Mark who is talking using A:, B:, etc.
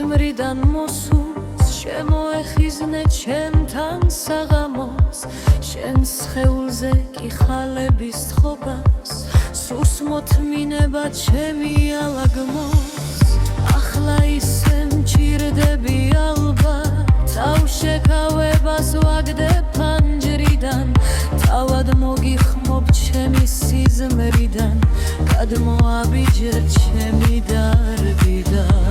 A: ქმრიდან მოსულს შემოეხიზნე ჩემთან საღამოს შენს სხეულზე კი ხალების თხობას სურს მოთმინება ჩემი ალაგმოს ახლა ისე მჭირდები ალბათ თავ შეკავებას ვაგდე ფანჯრიდან თავად მოგიხმობ ჩემი სიზმრიდან გადმოაბიჯრ ჩემი დარბიდან